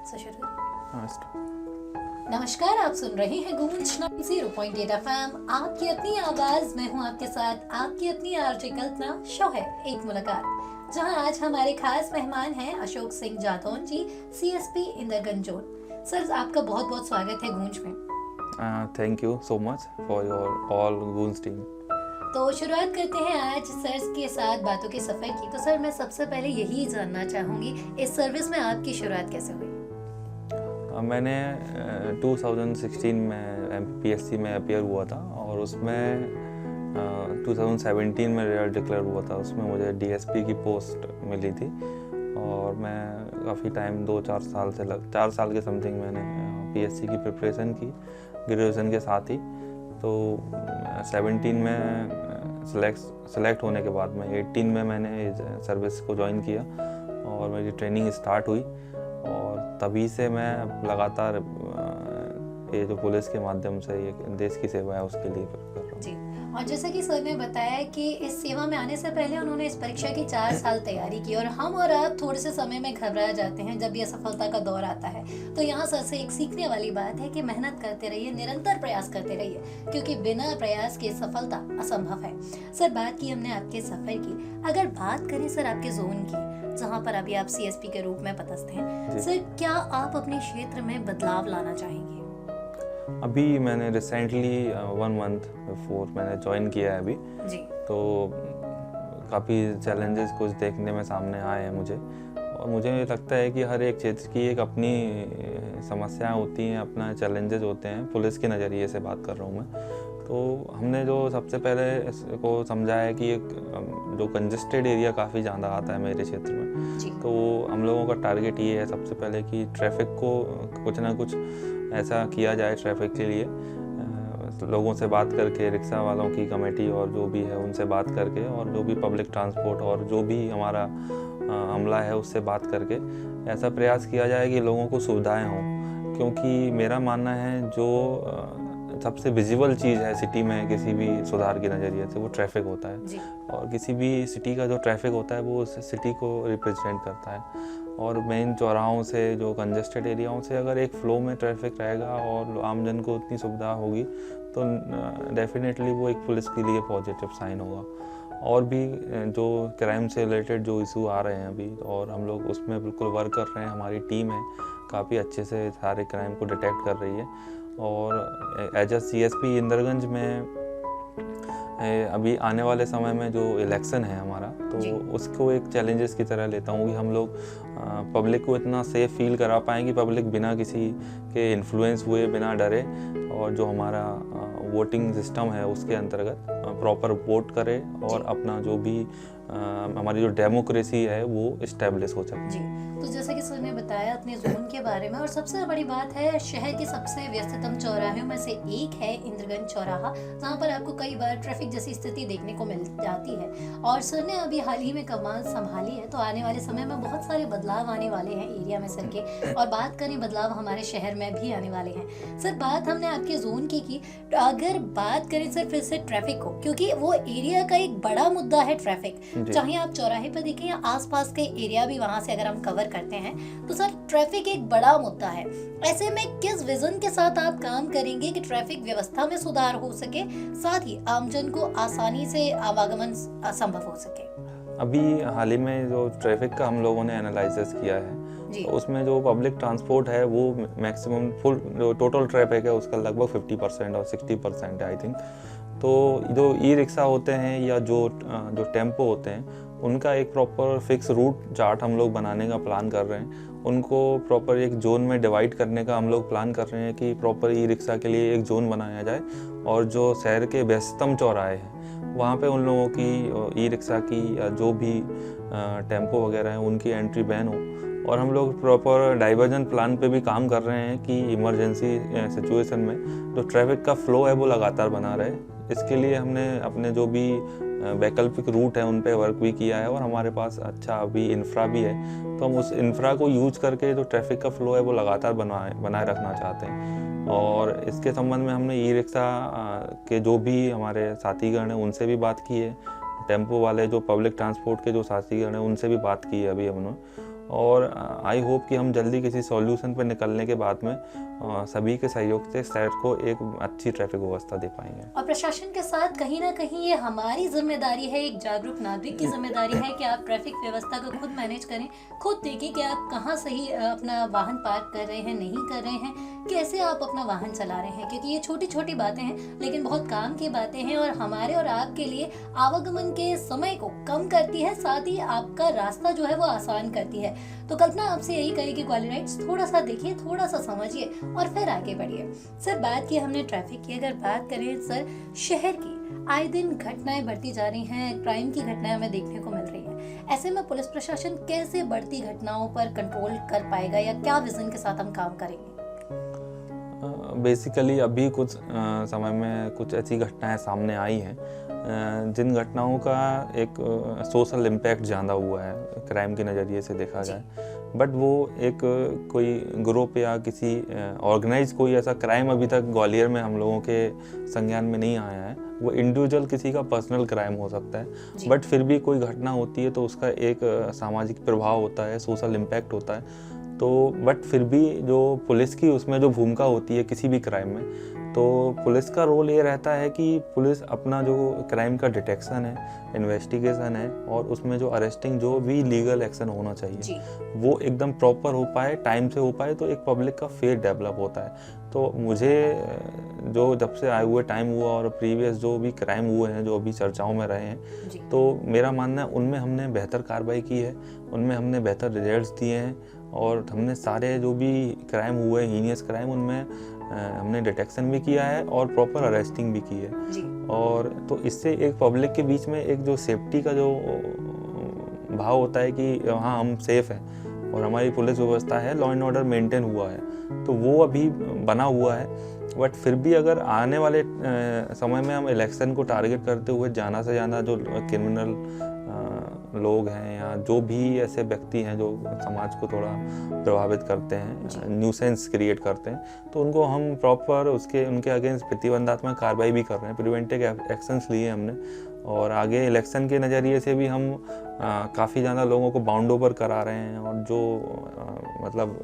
से शुरू करें। हाँ, नमस्कार, आप सुन रहे हैं गूंज 0.8 FM, आपकी अपनी आवाज में हूँ आपके साथ, आपकी अपनी आरजे कल्पना। शो है एक मुलाकात, जहां आज हमारे खास मेहमान हैं अशोक सिंह जादौन जी, CSP इंदरगंज जोन। सर, आपका बहुत बहुत स्वागत है गूंज में। Thank you so much for your all गूंज टीम। तो शुरुआत करते हैं आज सर के साथ बातों के सफर की। तो सर, मैं सबसे पहले यही जानना चाहूंगी, इस सर्विस में आपकी शुरुआत कैसे हुई? मैंने 2016 में MPSC में अपीयर हुआ था और उसमें 2017 में रिजल्ट डिक्लेयर हुआ था। उसमें मुझे DSP की पोस्ट मिली थी और मैं काफ़ी टाइम 2-4 साल से 4 साल के समथिंग मैंने PSC की प्रिपरेशन की ग्रेजुएशन के साथ ही। तो 17 में सेलेक्ट होने के बाद में 18 में मैंने सर्विस को ज्वाइन किया और मेरी ट्रेनिंग स्टार्ट हुई और तभी से मैं लगातार ये जो पुलिस के माध्यम से ये देश की सेवा है उसके लिए कर रहा हूँ। जी, और जैसा कि सर ने बताया कि इस सेवा में आने से पहले उन्होंने इस परीक्षा की 4 साल तैयारी की, और हम और आप थोड़े से समय में घबरा जाते हैं जब ये सफलता का दौर आता है। तो यहाँ सर से एक सीखने वाली बात है कि मेहनत करते रहिए, निरंतर प्रयास करते रहिए, क्योंकि बिना प्रयास के सफलता असंभव है। सर, बात की हमने आपके सफर की, अगर बात करें सर आपके जोन की, जहाँ पर अभी आप CSP के रूप में पदस्थ हैं, सर क्या आप अपने क्षेत्र में बदलाव लाना चाहेंगे? अभी मैंने रिसेंटली 1 मंथ बिफोर मैंने ज्वाइन किया है अभी जी। तो काफ़ी चैलेंजेस कुछ देखने में सामने आए हैं मुझे, और मुझे लगता है कि हर एक क्षेत्र की एक अपनी समस्याएं होती हैं, अपना चैलेंजेस होते हैं। पुलिस के नज़रिए से बात कर रहा हूँ मैं। तो हमने जो सबसे पहले इसको समझा है कि एक जो कंजेस्टेड एरिया काफ़ी ज़्यादा आता है मेरे क्षेत्र में, तो हम लोगों का टारगेट ये है सबसे पहले कि ट्रैफिक को कुछ ना कुछ ऐसा किया जाए ट्रैफिक के लिए, लोगों से बात करके, रिक्शा वालों की कमेटी और जो भी है उनसे बात करके, और जो भी पब्लिक ट्रांसपोर्ट और जो भी हमारा अमला है उससे बात करके ऐसा प्रयास किया जाए कि लोगों को सुविधाएं हों। क्योंकि मेरा मानना है जो सबसे विजिबल चीज़ है सिटी में किसी भी सुधार के नज़रिए से, वो ट्रैफिक होता है। और किसी भी सिटी का जो ट्रैफिक होता है वो उस सिटी को रिप्रेजेंट करता है। और मेन चौराहों से, जो कंजेस्टेड एरियाओं से अगर एक फ़्लो में ट्रैफिक रहेगा और आमजन को उतनी सुविधा होगी तो डेफिनेटली वो एक पुलिस के लिए पॉजिटिव साइन होगा। और भी जो क्राइम से रिलेटेड जो इशू आ रहे हैं अभी, और हम लोग उसमें बिल्कुल वर्क कर रहे हैं। हमारी टीम है काफ़ी अच्छे से सारे क्राइम को डिटेक्ट कर रही है। और एज अ CSP इंदरगंज में अभी आने वाले समय में जो इलेक्शन है हमारा, तो उसको एक चैलेंजेस की तरह लेता हूँ कि हम लोग पब्लिक को इतना सेफ फील करा पाएँ कि पब्लिक बिना किसी के इन्फ्लुएंस हुए, बिना डरे, और जो हमारा वोटिंग सिस्टम है उसके अंतर्गत प्रॉपर वोट करे और अपना जो भी हमारी जो डेमोक्रेसी है वो इस्टेब्लिश हो सके। जी, तो जैसे कि सर ने बताया अपने जोन के बारे में, और सबसे बड़ी बात है, शहर के सबसे व्यस्ततम चौराहे में से एक है इंद्रगंज चौराहा, जहाँ पर आपको कई बार ट्रैफिक जैसी स्थिति देखने को मिल जाती है। और सर ने अभी हाल ही में कमान संभाली है, तो आने वाले समय में बहुत सारे बदलाव आने वाले हैं एरिया में सर के। और बात करें बदलाव हमारे शहर में भी आने वाले हैं। सर, बात हमने आपके जोन की, तो अगर बात करें सर फिर से ट्रैफिक को, क्योंकि वो एरिया का एक बड़ा मुद्दा है ट्रैफिक, चाहे आप चौराहे पर देखें या आसपास के एरिया भी वहां से अगर हम कवर करते हैं, तो सर ट्रैफिक एक बड़ा मुद्दा है। ऐसे में किस विजन के साथ आप काम करेंगे कि ट्रैफिक व्यवस्था में सुधार हो सके, साथ ही आमजन को आसानी से आवागमन संभव हो सके? अभी हाल ही में जो ट्रैफिक का हम लोगों ने एनालिसिस किया है, तो उसमें जो पब्लिक ट्रांसपोर्ट है वो मैक्सिमम फुल जो टोटल ट्रैफिक है उसका लगभग 50% और 60% है आई थिंक। तो जो ई-रिक्शा होते हैं या जो टेम्पो होते हैं, उनका एक प्रॉपर फिक्स रूट चार्ट हम लोग बनाने का प्लान कर रहे हैं। उनको प्रॉपर एक जोन में डिवाइड करने का हम लोग प्लान कर रहे हैं कि प्रॉपर ई-रिक्शा के लिए एक जोन बनाया जाए, और जो शहर के व्यस्ततम चौराहे हैं वहाँ पे उन लोगों की ई-रिक्शा की या जो भी टेम्पो वगैरह हैं उनकी एंट्री बैन हो। और हम लोग प्रॉपर डाइवर्जन प्लान पे भी काम कर रहे हैं कि इमरजेंसी सिचुएशन में जो ट्रैफिक का फ़्लो है वो लगातार बना रहे। इसके लिए हमने अपने जो भी वैकल्पिक रूट है उन पे वर्क भी किया है, और हमारे पास अच्छा अभी इंफ्रा भी है, तो हम उस इंफ्रा को यूज करके जो ट्रैफिक का फ़्लो है वो लगातार बनाए रखना चाहते हैं। और इसके संबंध में हमने ई-रिक्शा के जो भी हमारे साथीगण हैं उनसे भी बात की है, टेम्पो वाले जो पब्लिक ट्रांसपोर्ट के जो साथीगण हैं उनसे भी बात की है अभी हमने, और आई होप कि हम जल्दी किसी सॉल्यूशन पर निकलने के बाद में सभी के सहयोग से शहर को एक अच्छी ट्रैफिक व्यवस्था दे पाएंगे। और प्रशासन के साथ कहीं ना कहीं ये हमारी जिम्मेदारी है, एक जागरूक नागरिक की जिम्मेदारी है कि आप ट्रैफिक व्यवस्था को खुद मैनेज करें, खुद देखें कि आप कहाँ सही अपना वाहन पार्क कर रहे हैं, नहीं कर रहे हैं, कैसे आप अपना वाहन चला रहे हैं, क्योंकि ये छोटी छोटी बातें हैं लेकिन बहुत काम की बातें हैं और हमारे और आपके लिए आवागमन के समय को कम करती है, साथ ही आपका रास्ता जो है वो आसान करती है। तो कल्पना आपसे यही कहेगी क्वालिटी राइट्स थोड़ा सा देखिए, थोड़ा सा समझिए और फिर आगे बढ़िए। सर, बात की हमने ट्रैफिक की, अगर बात करें सर शहर की, आए दिन घटनाएं बढ़ती जा रही हैं, क्राइम की घटनाएं हमें देखने को मिल रही हैं। ऐसे में पुलिस प्रशासन कैसे बढ़ती घटनाओं पर कंट्रोल कर पाएगा या क्या विजन के साथ हम काम करेंगे? बेसिकली अभी कुछ समय में कुछ ऐसी घटनाएं सामने आई हैं जिन घटनाओं का एक सोशल इम्पैक्ट ज़्यादा हुआ है क्राइम के नज़रिए से देखा जाए, बट वो एक कोई ग्रुप या किसी ऑर्गेनाइज कोई ऐसा क्राइम अभी तक ग्वालियर में हम लोगों के संज्ञान में नहीं आया है। वो इंडिविजुअल किसी का पर्सनल क्राइम हो सकता है, बट फिर भी कोई घटना होती है तो उसका एक सामाजिक प्रभाव होता है, सोशल इम्पैक्ट होता है। तो बट फिर भी जो पुलिस की उसमें जो भूमिका होती है किसी भी क्राइम में, तो पुलिस का रोल ये रहता है कि पुलिस अपना जो क्राइम का डिटेक्शन है, इन्वेस्टिगेशन है और उसमें जो अरेस्टिंग जो भी लीगल एक्शन होना चाहिए वो एकदम प्रॉपर हो पाए, टाइम से हो पाए, तो एक पब्लिक का फेथ डेवलप होता है। तो मुझे जो जब से आए हुए टाइम हुआ और प्रीवियस जो भी क्राइम हुए हैं जो अभी चर्चाओं में रहे हैं, तो मेरा मानना है उनमें हमने बेहतर कार्रवाई की है, उनमें हमने बेहतर रिजल्ट्स दिए हैं और हमने सारे जो भी क्राइम हुए हीनियस क्राइम उनमें हमने डिटेक्शन भी किया है और प्रॉपर अरेस्टिंग भी की है। और तो इससे एक पब्लिक के बीच में एक जो सेफ्टी का जो भाव होता है कि हाँ हम सेफ हैं और हमारी पुलिस व्यवस्था है, लॉ एंड ऑर्डर मेंटेन हुआ है, तो वो अभी बना हुआ है। बट फिर भी अगर आने वाले समय में हम इलेक्शन को टारगेट करते हुए ज़्यादा से ज़्यादा जो क्रिमिनल लोग हैं या जो भी ऐसे व्यक्ति हैं जो समाज को थोड़ा प्रभावित करते हैं, न्यूसेंस क्रिएट करते हैं, तो उनको हम प्रॉपर उनके अगेंस्ट प्रतिबंधात्मक कार्रवाई भी कर रहे हैं, प्रिवेंटिव एक्शंस लिए हमने। और आगे इलेक्शन के नज़रिए से भी हम काफ़ी ज़्यादा लोगों को बाउंड ओवर करा रहे हैं और जो मतलब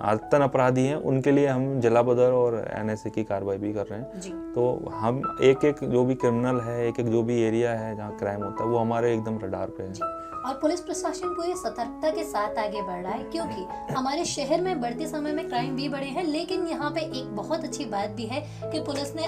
आदतन अपराधी हैं उनके लिए हम जिला बदर और NSA की कार्रवाई भी कर रहे हैं। तो हम एक एक जो भी क्रिमिनल है, एक एक जो भी एरिया है जहाँ क्राइम होता है वो हमारे एकदम रडार पे है। और पुलिस प्रशासन पूरी सतर्कता के साथ आगे बढ़ रहा है, क्योंकि हमारे शहर में बढ़ते समय में क्राइम भी बढ़े हैं, लेकिन यहाँ पे एक बहुत अच्छी बात भी है कि पुलिस ने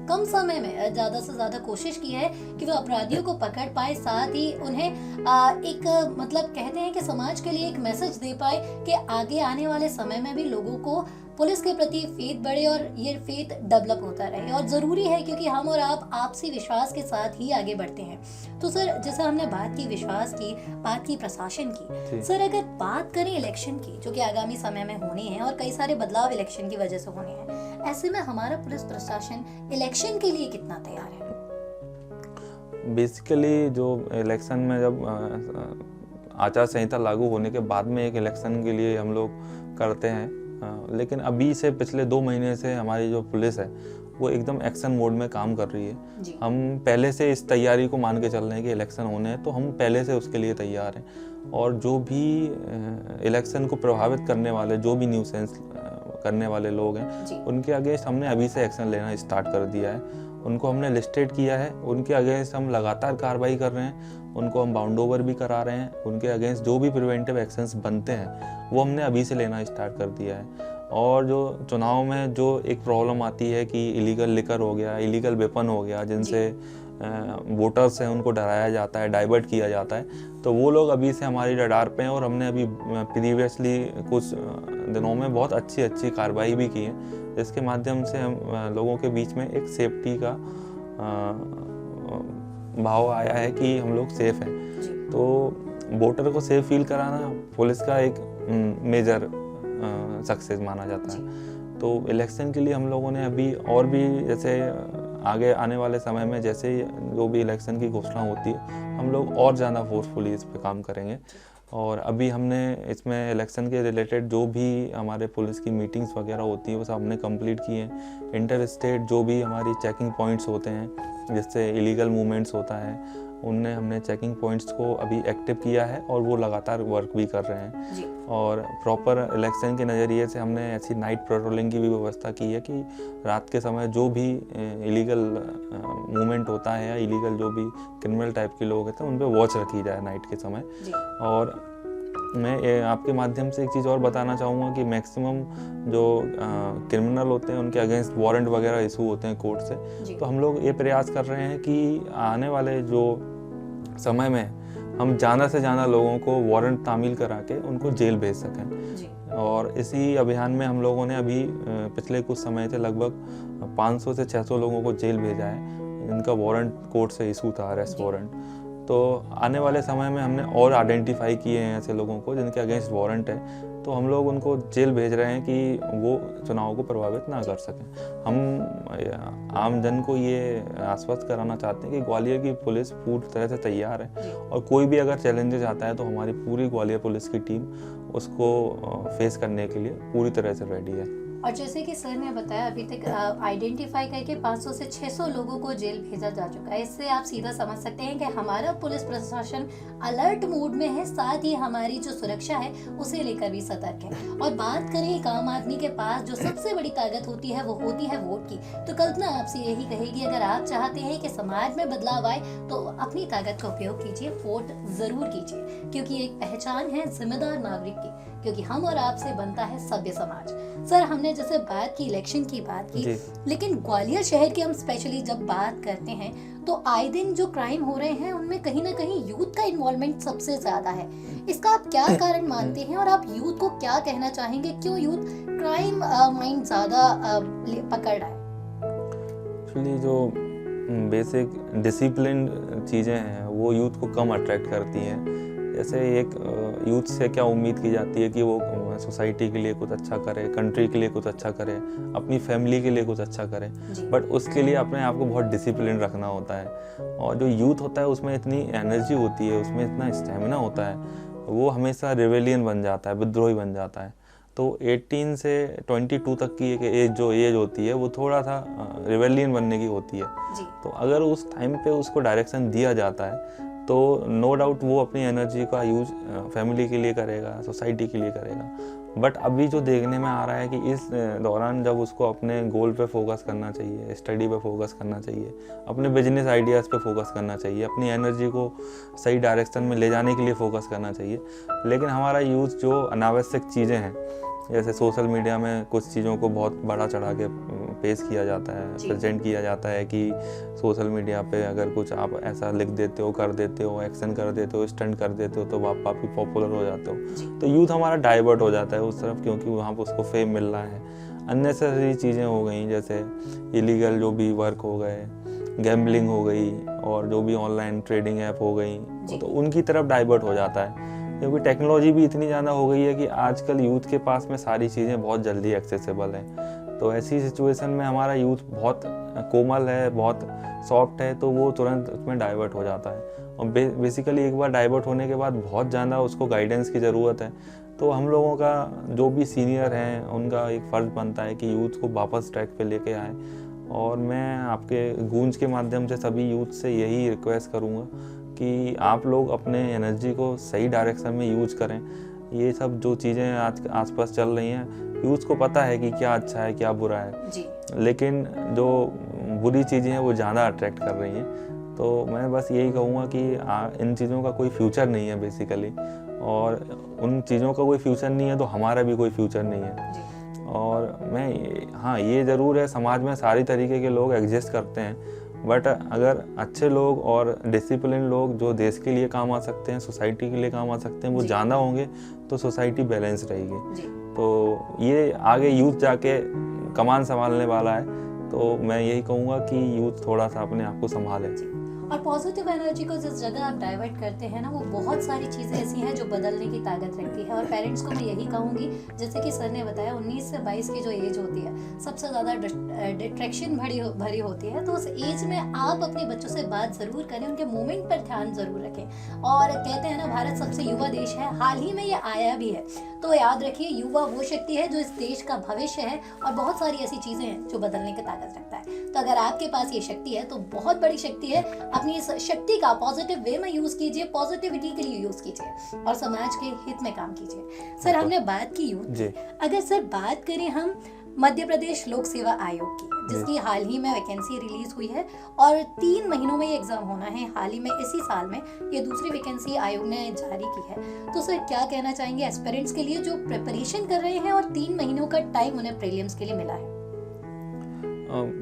कम समय में ज्यादा से ज्यादा कोशिश की है कि वो अपराधियों को पकड़ पाए, साथ ही उन्हें एक मतलब कहते हैं कि समाज के लिए एक मैसेज दे पाए कि आगे आने वाले समय में भी लोगों को पुलिस के प्रति फेथ बढ़े और ये फेथ डेवलप होता रहे। और ज़रूरी है क्योंकि हम और आप आपसी विश्वास के साथ ही आगे बढ़ते हैं। तो सर, जैसे हमने बात की विश्वास की, बात की प्रशासन की, सर अगर बात करें इलेक्शन की जो कि आगामी समय में होनी है और कई सारे बदलाव इलेक्शन की वजह से होने हैं, ऐसे में हमारा पुलिस प्रशासन इलेक्शन के लिए कितना तैयार है? बेसिकली जो इलेक्शन में जब आचार संहिता लागू होने के बाद में एक इलेक्शन के लिए हम लोग करते हैं, लेकिन अभी से पिछले 2 महीने से हमारी जो पुलिस है वो एकदम एक्शन मोड में काम कर रही है। हम पहले से इस तैयारी को मान के चल रहे हैं कि इलेक्शन होने हैं, तो हम पहले से उसके लिए तैयार हैं। और जो भी इलेक्शन को प्रभावित करने वाले, जो भी न्यूसेंस करने वाले लोग हैं, उनके अगेंस्ट हमने अभी से एक्शन लेना स्टार्ट कर दिया है। उनको हमने लिस्टेड किया है, उनके अगेंस्ट हम लगातार कार्रवाई कर रहे हैं, उनको हम बाउंड ओवर भी करा रहे हैं, उनके अगेंस्ट जो भी प्रिवेंटिव एक्शंस बनते हैं वो हमने अभी से लेना स्टार्ट कर दिया है। और जो चुनाव में जो एक प्रॉब्लम आती है कि इलीगल लिकर हो गया, इलीगल वेपन हो गया, जिनसे वोटर्स हैं उनको डराया जाता है, डाइवर्ट किया जाता है, तो वो लोग अभी से हमारी रडार पे हैं। और हमने अभी प्रीवियसली कुछ दिनों में बहुत अच्छी कार्रवाई भी की है, जिसके माध्यम से हम लोगों के बीच में एक सेफ्टी का भाव आया है कि हम लोग सेफ हैं। तो वोटर को सेफ फील कराना पुलिस का एक मेजर सक्सेस माना जाता है। तो इलेक्शन के लिए हम लोगों ने अभी और भी जैसे आगे आने वाले समय में जैसे जो भी इलेक्शन की घोषणा होती है, हम लोग और ज़्यादा फोर्सफुली इस पे काम करेंगे। और अभी हमने इसमें इलेक्शन के रिलेटेड जो भी हमारे पुलिस की मीटिंग्स वगैरह होती है वो सब हमने कंप्लीट की हैं। इंटर स्टेट जो भी हमारी चेकिंग पॉइंट्स होते हैं, जिससे इलीगल मूवमेंट्स होता है, उनने हमने चेकिंग पॉइंट्स को अभी एक्टिव किया है और वो लगातार वर्क भी कर रहे हैं जी। और प्रॉपर इलेक्शन के नज़रिए से हमने ऐसी नाइट पेट्रोलिंग की भी व्यवस्था की है कि रात के समय जो भी इलीगल मूवमेंट होता है या इलीगल जो भी क्रिमिनल टाइप के लोग होते हैं उन पर वॉच रखी जाए नाइट के समय। जी। और मैं आपके माध्यम से एक चीज़ और बताना चाहूँगा कि मैक्सिमम जो क्रिमिनल होते हैं उनके अगेंस्ट वारंट वगैरह इशू होते हैं कोर्ट से, तो हम लोग ये प्रयास कर रहे हैं कि आने वाले जो समय में हम ज़्यादा से ज़्यादा लोगों को वारंट तामील करा के उनको जेल भेज सकें। और इसी अभियान में हम लोगों ने अभी पिछले कुछ समय से लगभग 500 से 600 लोगों को जेल भेजा है, इनका वारंट कोर्ट से इशू था, अरेस्ट वारंट। तो आने वाले समय में हमने और आइडेंटिफाई किए हैं ऐसे लोगों को जिनके अगेंस्ट वारंट है, तो हम लोग उनको जेल भेज रहे हैं कि वो चुनाव को प्रभावित ना कर सकें। हम आम जन को ये आश्वस्त कराना चाहते हैं कि ग्वालियर की पुलिस पूरी तरह से तैयार है और कोई भी अगर चैलेंजेस आता है तो हमारी पूरी ग्वालियर पुलिस की टीम उसको फेस करने के लिए पूरी तरह से रेडी है। और जैसे कि सर ने बताया अभी तक आइडेंटिफाई करके 500 से 600 लोगों को जेल भेजा जा चुका है। इससे आप सीधा समझ सकते हैं कि हमारा पुलिस प्रशासन अलर्ट मोड में है, साथ ही हमारी जो सुरक्षा है उसे लेकर भी सतर्क है। और बात करें एक आम आदमी के पास जो सबसे बड़ी ताकत होती है वो होती है वोट की, तो कल्पना आपसे यही कहेगी अगर आप चाहते हैं कि समाज में बदलाव आए तो अपनी ताकत का उपयोग कीजिए, वोट जरूर कीजिए, क्योंकि एक पहचान है जिम्मेदार नागरिक की, क्योंकि हम और आपसे बनता है सभ्य समाज। सर हमने जैसे बात की इलेक्शन की बात की, लेकिन ग्वालियर शहर की हम स्पेशली जब बात करते हैं तो आए दिन जो क्राइम हो रहे हैं उनमें कहीं ना कहीं यूथ का इन्वॉल्वमेंट सबसे ज्यादा है। इसका आप क्या कारण मानते हैं और आप यूथ को क्या कहना चाहेंगे, क्यों यूथ क्राइम माइंड ज्यादा पकड़ रहा है? एक्चुअली जो बेसिक डिसिप्लिन चीज़ें हैं वो यूथ को कम अट्रैक्ट करती हैं। जैसे एक यूथ से क्या उम्मीद की जाती है कि वो सोसाइटी के लिए कुछ अच्छा करे, कंट्री के लिए कुछ अच्छा करे, अपनी फैमिली के लिए कुछ अच्छा करे, बट उसके लिए अपने आप को बहुत डिसिप्लिन रखना होता है। और जो यूथ होता है उसमें इतनी एनर्जी होती है, उसमें इतना स्टेमिना होता है, वो हमेशा रिवेलियन बन जाता है, विद्रोही बन जाता है। तो 18 से 22 तक की एक एज होती है वो थोड़ा सा रिवेलियन बनने की होती है। तो अगर उस टाइम पे उसको डायरेक्शन दिया जाता है तो नो डाउट वो अपनी एनर्जी का यूज फैमिली के लिए करेगा, सोसाइटी के लिए करेगा। बट अभी जो देखने में आ रहा है कि इस दौरान जब उसको अपने गोल पे फोकस करना चाहिए, स्टडी पे फोकस करना चाहिए, अपने बिजनेस आइडियाज़ पे फोकस करना चाहिए, अपनी एनर्जी को सही डायरेक्शन में ले जाने के लिए फोकस करना चाहिए, लेकिन हमारा यूथ जो अनावश्यक चीज़ें हैं जैसे सोशल मीडिया में कुछ चीज़ों को बहुत बड़ा चढ़ा के पेश किया जाता है, प्रेजेंट किया जाता है कि सोशल मीडिया पे अगर कुछ आप ऐसा लिख देते हो, कर देते हो, एक्शन कर देते हो, स्टंट कर देते हो तो आप काफ़ी पॉपुलर हो जाते हो। तो यूथ हमारा डाइवर्ट हो जाता है उस तरफ, क्योंकि वहाँ पर उसको फेम मिल रहा है। अननेसेसरी चीज़ें हो गई जैसे इलीगल जो भी वर्क हो गए, गैम्बलिंग हो गई और जो भी ऑनलाइन ट्रेडिंग ऐप हो गई, तो उनकी तरफ डाइवर्ट हो जाता है। क्योंकि टेक्नोलॉजी भी इतनी ज़्यादा हो गई है कि आजकल यूथ के पास में सारी चीज़ें बहुत जल्दी एक्सेसिबल हैं। तो ऐसी सिचुएशन में हमारा यूथ बहुत कोमल है, बहुत सॉफ्ट है, तो वो तुरंत उसमें डाइवर्ट हो जाता है। और बेसिकली एक बार डाइवर्ट होने के बाद बहुत ज़्यादा उसको गाइडेंस की ज़रूरत है। तो हम लोगों का जो भी सीनियर हैं उनका एक फ़र्ज़ बनता है कि यूथ को वापस ट्रैक पे लेके आए। और मैं आपके गूंज के माध्यम से सभी यूथ से यही रिक्वेस्ट करूँगा कि आप लोग अपने एनर्जी को सही डायरेक्शन में यूज करें। ये सब जो चीज़ें आज आसपास चल रही हैं, यूथ को पता है कि क्या अच्छा है क्या बुरा है जी। लेकिन जो बुरी चीज़ें हैं वो ज़्यादा अट्रैक्ट कर रही हैं। तो मैं बस यही कहूँगा कि इन चीज़ों का कोई फ्यूचर नहीं है बेसिकली, और उन चीज़ों का कोई फ्यूचर नहीं है तो हमारा भी कोई फ्यूचर नहीं है जी। और हाँ ये ज़रूर है, समाज में सारी तरीके के लोग एग्जिस्ट करते हैं, बट अगर अच्छे लोग और डिसिप्लिन लोग जो देश के लिए काम आ सकते हैं, सोसाइटी के लिए काम आ सकते हैं, वो ज़्यादा होंगे तो सोसाइटी बैलेंस रहेगी। तो ये आगे यूथ जाके कमान संभालने वाला है। तो मैं यही कहूँगा कि यूथ थोड़ा सा अपने आप को संभाले। और पॉजिटिव एनर्जी को जिस जगह आप डाइवर्ट करते हैं ना, वो बहुत सारी चीज़ें ऐसी हैं जो बदलने की ताकत रखती है। और पेरेंट्स को मैं यही कहूँगी, जैसे कि सर ने बताया 19 से 22 की जो एज होती है सबसे ज़्यादा डिस्ट्रैक्शन भरी होती है। तो उस एज में आप अपने बच्चों से बात ज़रूर करें, उनके मूवमेंट पर ध्यान ज़रूर रखें। और कहते हैं ना भारत सबसे युवा देश है, हाल ही में ये आया भी है। तो याद रखिए युवा वो शक्ति है जो इस देश का भविष्य है, और बहुत सारी ऐसी चीज़ें हैं जो बदलने की ताकत रखता है। तो अगर आपके पास ये शक्ति है तो बहुत बड़ी शक्ति है। अपनी इस शक्ति का पॉजिटिव वे में यूज कीजिए, पॉजिटिविटी के लिए यूज कीजिए और समाज के हित में काम कीजिए। सर हमने बात की यूथ जी। अगर सर बात करें हम मध्य प्रदेश लोक सेवा आयोग की, जिसकी हाल ही में वैकेंसी रिलीज हुई है और 3 महीनों में ये एग्जाम होना है। हाल ही में इसी साल में ये दूसरी वैकेंसी आयोग ने जारी की है। तो सर क्या कहना चाहेंगे एस्पिरेंट्स के लिए जो प्रिपरेशन कर रहे हैं और 3 महीनों का टाइम उन्हें प्रीलिम्स के लिए मिला है?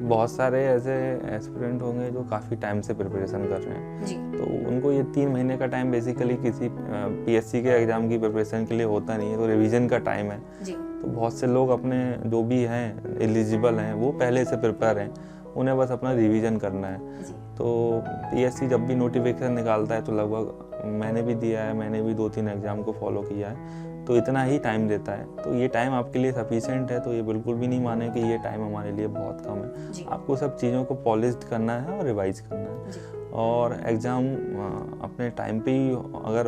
बहुत सारे ऐसे एस्पिरेंट होंगे जो काफ़ी टाइम से प्रिपरेशन कर रहे हैं जी। तो उनको ये 3 महीने का टाइम बेसिकली किसी पीएससी के एग्ज़ाम की प्रिपरेशन के लिए होता नहीं है, तो रिवीजन का टाइम है। जी। तो बहुत से लोग अपने जो भी हैं एलिजिबल हैं वो पहले से प्रिपेयर हैं, उन्हें बस अपना रिवीजन करना है। जी। तो पीएससी जब भी नोटिफिकेशन निकालता है तो लगभग मैंने भी दिया है, मैंने भी 2-3 एग्ज़ाम को फॉलो किया है, तो इतना ही टाइम देता है। तो ये टाइम आपके लिए सफिशिएंट है, तो ये बिल्कुल भी नहीं माने कि ये टाइम हमारे लिए बहुत कम है। जी। आपको सब चीज़ों को पॉलिश्ड करना है और रिवाइज करना है। जी। और एग्ज़ाम अपने टाइम पे ही अगर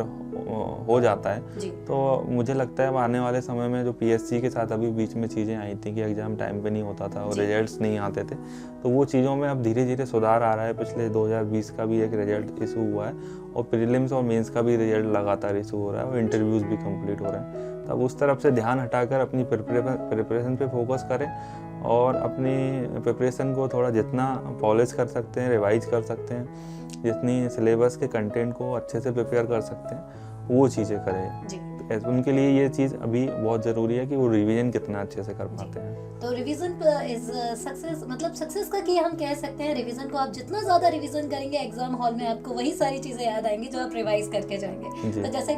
हो जाता है जी। तो मुझे लगता है आने वाले समय में जो पीएससी के साथ अभी बीच में चीज़ें आई थी कि एग्ज़ाम टाइम पे नहीं होता था और जी। रिजल्ट्स नहीं आते थे, तो वो चीज़ों में अब धीरे धीरे सुधार आ रहा है। पिछले 2020 का भी एक रिजल्ट इशू हुआ है और प्रीलिम्स और मेंस का भी रिजल्ट लगातार इशू हो रहा है और इंटरव्यूज़ भी कंप्लीट हो रहे हैं। तब उस तरफ से ध्यान हटाकर अपनी प्रिपरेशन पे फोकस करें और अपनी प्रिपरेशन को थोड़ा जितना पॉलिश कर सकते हैं, रिवाइज कर सकते हैं, जितनी सिलेबस के कंटेंट को अच्छे से प्रिपेयर कर सकते हैं वो चीज़ें करें। जी। तो उनके लिए ये चीज़ अभी बहुत ज़रूरी है कि वो रिवीजन कितना अच्छे से कर पाते हैं। तो रिवीजन इज सक्सेस, मतलब सक्सेस का की हम कह सकते हैं। रिवीजन को आप जितना ज़्यादा रिवीजन करेंगे एग्जाम हॉल में आपको वही सारी चीज़ें याद आएंगी जो आप रिवाइज करके जाएंगे। जी। तो जैसे